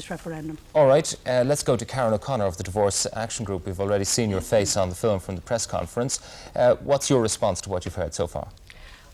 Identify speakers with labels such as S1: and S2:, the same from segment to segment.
S1: this referendum.
S2: All right, let's go to Karen O'Connor of the Divorce Action Group. We've already seen your face on the film from the press conference. What's your response to what you've heard so far?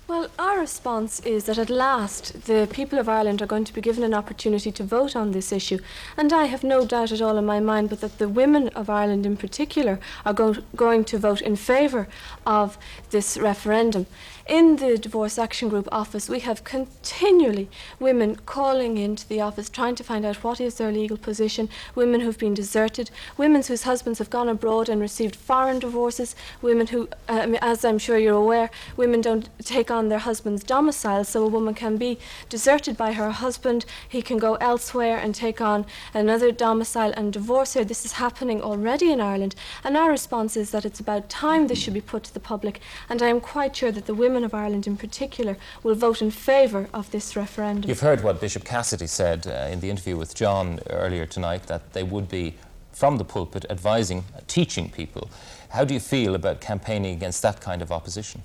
S3: Well, our response is that at last the people of Ireland are going to be given an opportunity to vote on this issue. And I have no doubt at all in my mind but that the women of Ireland in particular are going to vote in favour of this referendum. In the Divorce Action Group office, we have continually women calling into the office trying to find out what is their legal position, women who've been deserted, women whose husbands have gone abroad and received foreign divorces, women who, as I'm sure you're aware, women don't take on their husband's domicile, so a woman can be deserted by her husband, he can go elsewhere and take on another domicile and divorce her. This is happening already in Ireland, and our response is that it's about time this should be put to the public, and I am quite sure that the women of Ireland in particular will vote in favour of this referendum.
S2: You've heard what Bishop Cassidy said in the interview with John earlier tonight, that they would be, from the pulpit, advising, teaching people. How do you feel about campaigning against that kind of opposition?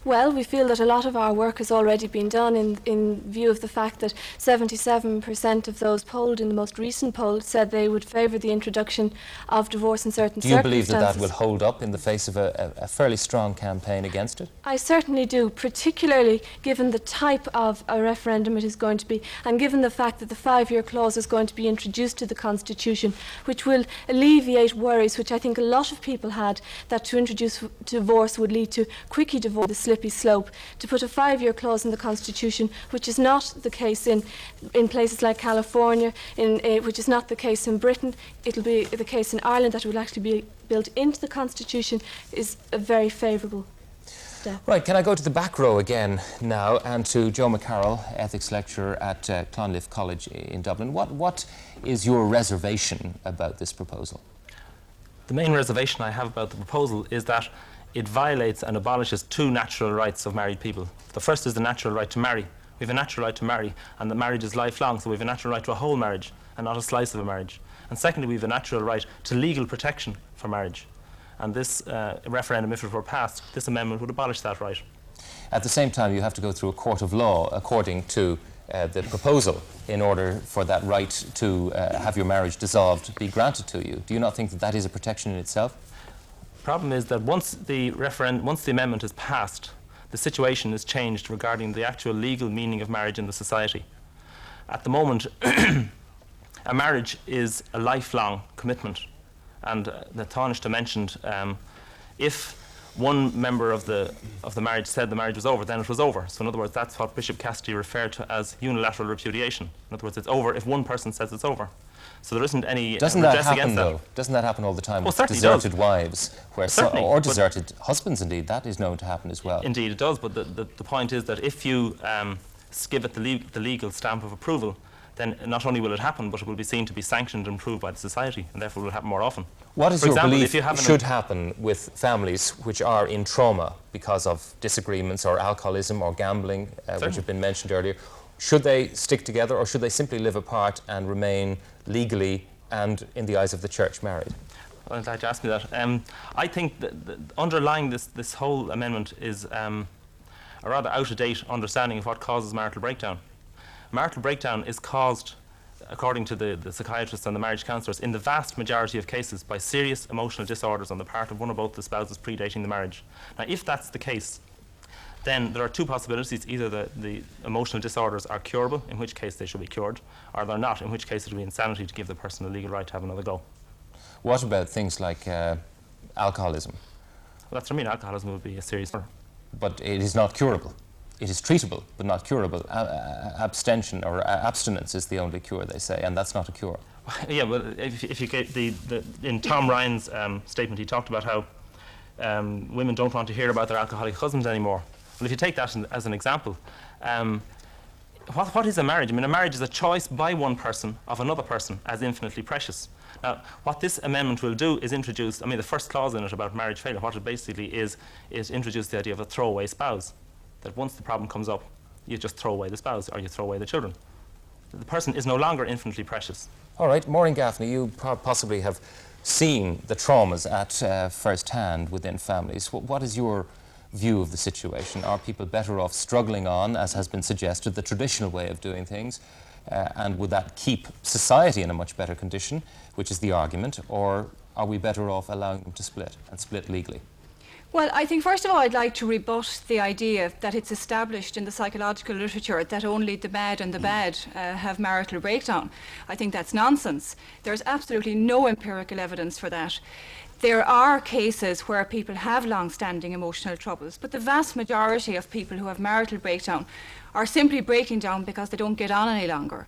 S3: Well, we feel that a lot of our work has already been done in view of the fact that 77% of those polled in the most recent poll said they would favour the introduction of divorce in certain circumstances.
S2: Do you believe that that will hold up in the face of a fairly strong campaign against it?
S3: I certainly do, particularly given the type of a referendum it is going to be, and given the fact that the 5-year clause is going to be introduced to the Constitution, which will alleviate worries which I think a lot of people had, that to introduce divorce would lead to quickie divorce, the slippery slope. To put a 5-year clause in the Constitution, which is not the case in places like California, which is not the case in Britain, it'll be the case in Ireland, that it will actually be built into the Constitution, is a very favourable step.
S2: Right, can I go to the back row again now and to Joe McCarroll, ethics lecturer at Clonliffe College in Dublin. What is your reservation about this proposal?
S4: The main reservation I have about the proposal is that it violates and abolishes 2 natural rights of married people. The first is the natural right to marry. We have a natural right to marry, and the marriage is lifelong, so we have a natural right to a whole marriage and not a slice of a marriage. And secondly, we have a natural right to legal protection for marriage. And this referendum, if it were passed, this amendment would abolish that right.
S2: At the same time, you have to go through a court of law according to the proposal in order for that right to have your marriage dissolved be granted to you. Do you not think that that is a protection in itself?
S4: The problem is that once the amendment is passed, the situation is changed regarding the actual legal meaning of marriage in the society. At the moment, a marriage is a lifelong commitment, and the Taoiseach mentioned if one member of the marriage said the marriage was over, then it was over. So in other words, that's what Bishop Cassidy referred to as unilateral repudiation. In other words, it's over if one person says it's over. So there isn't any
S2: Doesn't that happen, though? Doesn't that happen all the time with deserted wives, or deserted husbands, indeed? That is known to happen as well.
S4: Indeed, it does, but the point is that if you give it the legal stamp of approval, then not only will it happen, but it will be seen to be sanctioned and approved by the society, and therefore will happen more often.
S2: What is your belief should happen with families which are in trauma because of disagreements or alcoholism or gambling, which have been mentioned earlier? Should they stick together, or should they simply live apart and remain legally and, in the eyes of the church, married?
S4: Well, I'd like to ask me that. I think that underlying this whole amendment is a rather out-of-date understanding of what causes marital breakdown. Marital breakdown is caused, according to the psychiatrists and the marriage counsellors, in the vast majority of cases by serious emotional disorders on the part of one or both the spouses predating the marriage. Now, if that's the case, then there are 2 possibilities. Either the emotional disorders are curable, in which case they should be cured, or they're not, in which case it would be insanity to give the person a legal right to have another go.
S2: What about things like alcoholism?
S4: Well, that's what I mean. Alcoholism would be a serious problem.
S2: But it is not curable. It is treatable, but not curable. Abstention or abstinence is the only cure, they say, and that's not a cure.
S4: Yeah, well, if you get in Tom Ryan's statement, he talked about how women don't want to hear about their alcoholic husbands anymore. Well, if you take that as an example, what is a marriage? I mean, a marriage is a choice by one person of another person as infinitely precious. Now, what this amendment will do is introduce, I mean, the first clause in it about marriage failure, what it basically is introduce the idea of a throwaway spouse. That once the problem comes up, you just throw away the spouse or you throw away the children. The person is no longer infinitely precious.
S2: All right, Maureen Gaffney, you possibly have seen the traumas at first hand within families. What is your view of the situation? Are people better off struggling on, as has been suggested, the traditional way of doing things, And would that keep society in a much better condition, which is the argument, or are we better off allowing them to split and split legally?
S1: Well, I think first of all I'd like to rebut the idea that it's established in the psychological literature that only the mad and the bad have marital breakdown. I think that's nonsense. There's absolutely no empirical evidence for that. There are cases where people have long-standing emotional troubles, but the vast majority of people who have marital breakdown are simply breaking down because they don't get on any longer.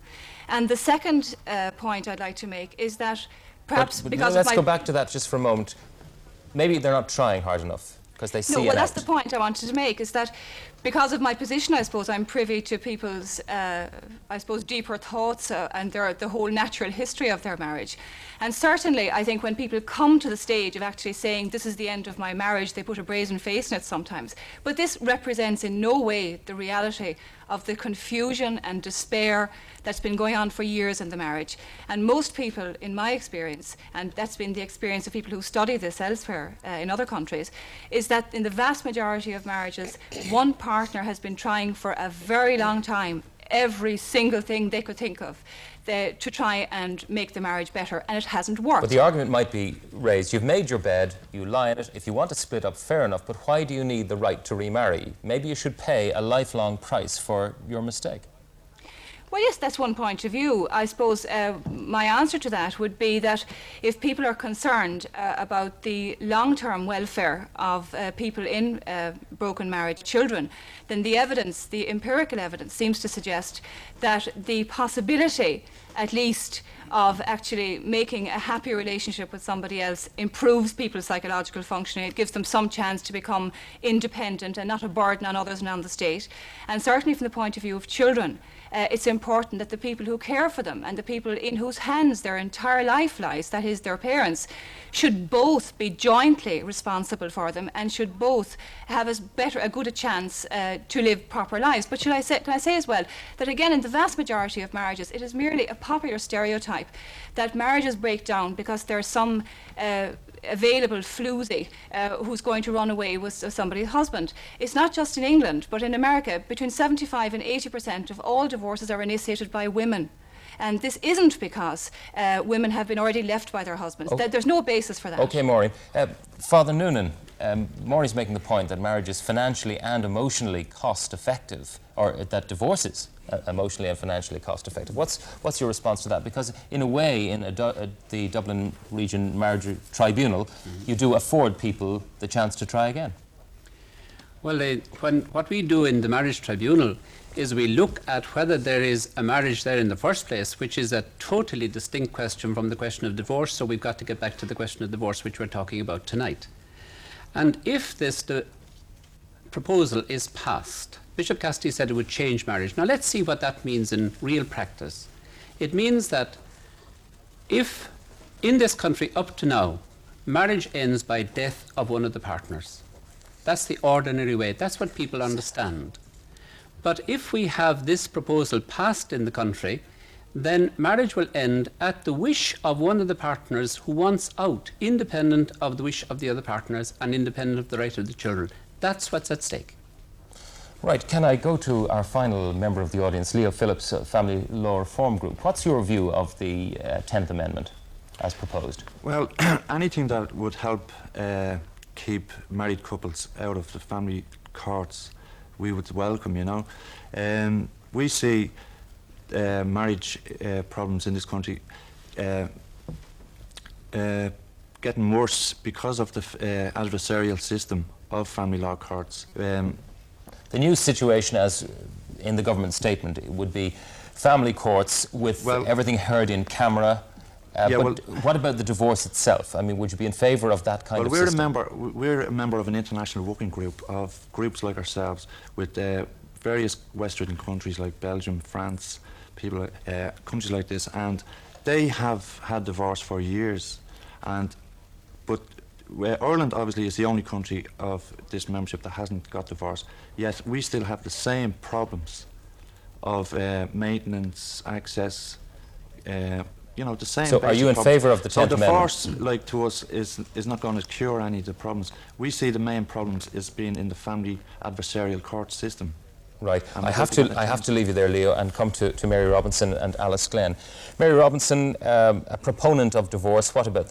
S1: And the second point I'd like to make is that perhaps because
S2: let's go back to that just for a moment. Maybe they're not trying hard enough because they see it.
S1: No, well, that's
S2: out.
S1: the point I wanted to make, is that because of my position, I suppose, I'm privy to people's, I suppose, deeper thoughts and the whole natural history of their marriage. And certainly, I think when people come to the stage of actually saying, this is the end of my marriage, they put a brazen face in it sometimes. But this represents in no way the reality of the confusion and despair that's been going on for years in the marriage. And most people, in my experience, and that's been the experience of people who study this elsewhere in other countries, is that in the vast majority of marriages, one partner has been trying for a very long time every single thing they could think of to try and make the marriage better, and it hasn't worked.
S2: But the argument might be raised, you've made your bed, you lie in it, if you want to split up, fair enough, but why do you need the right to remarry? Maybe you should pay a lifelong price for your mistake.
S1: Well, yes, that's one point of view. I suppose my answer to that would be that if people are concerned about the long-term welfare of people in broken marriage, children, then the evidence, the empirical evidence, seems to suggest that the possibility, at least, of actually making a happy relationship with somebody else improves people's psychological functioning. It gives them some chance to become independent and not a burden on others and on the state. And certainly from the point of view of children, it's important that the people who care for them and the people in whose hands their entire life lies, that is their parents, should both be jointly responsible for them and should both have a good a chance to live proper lives. But can I say as well that again in the vast majority of marriages it is merely a popular stereotype that marriages break down because there's some available floozy who's going to run away with somebody's husband. It's not just in England, but in America, between 75% and 80% of all divorces are initiated by women. And this isn't because women have been already left by their husbands.
S2: Okay.
S1: There's no basis for that.
S2: Okay, Maureen. Father Noonan, Maureen's making the point that marriage is financially and emotionally cost-effective, or that divorce is emotionally and financially cost-effective. What's your response to that? Because in a way, in the Dublin Region Marriage Tribunal, you do afford people the chance to try again.
S5: Well, what we do in the Marriage Tribunal is we look at whether there is a marriage there in the first place, which is a totally distinct question from the question of divorce, so we've got to get back to the question of divorce, which we're talking about tonight. And if this proposal is passed, Bishop Cassidy said it would change marriage. Now let's see what that means in real practice. It means that if in this country up to now, marriage ends by death of one of the partners, that's the ordinary way, that's what people understand. But if we have this proposal passed in the country, then marriage will end at the wish of one of the partners who wants out, independent of the wish of the other partners and independent of the right of the children. That's what's at stake.
S2: Right, can I go to our final member of the audience, Leo Phillips, Family Law Reform Group. What's your view of the 10th Amendment as proposed?
S6: Well, anything that would help keep married couples out of the family courts, we would welcome, you know. We see marriage problems in this country getting worse because of the adversarial system of family law courts.
S2: The new situation, as in the government statement, it would be family courts with everything heard in camera. But what about the divorce itself? I mean, would you be in favour of that kind of system?
S6: We're a member of an international working group of groups like ourselves with various Western countries like Belgium, France, countries like this, and they have had divorce for years. But Ireland obviously is the only country of this membership that hasn't got divorce, yet we still have the same problems of maintenance, access, you know, the same.
S2: So are you in favour of the 10th Amendment?
S6: Divorce, like to us, is not going to cure any of the problems. We see the main problems as being in the family adversarial court system.
S2: Right. I have to leave you there, Leo, and come to Mary Robinson and Alice Glenn. Mary Robinson, a proponent of divorce. What about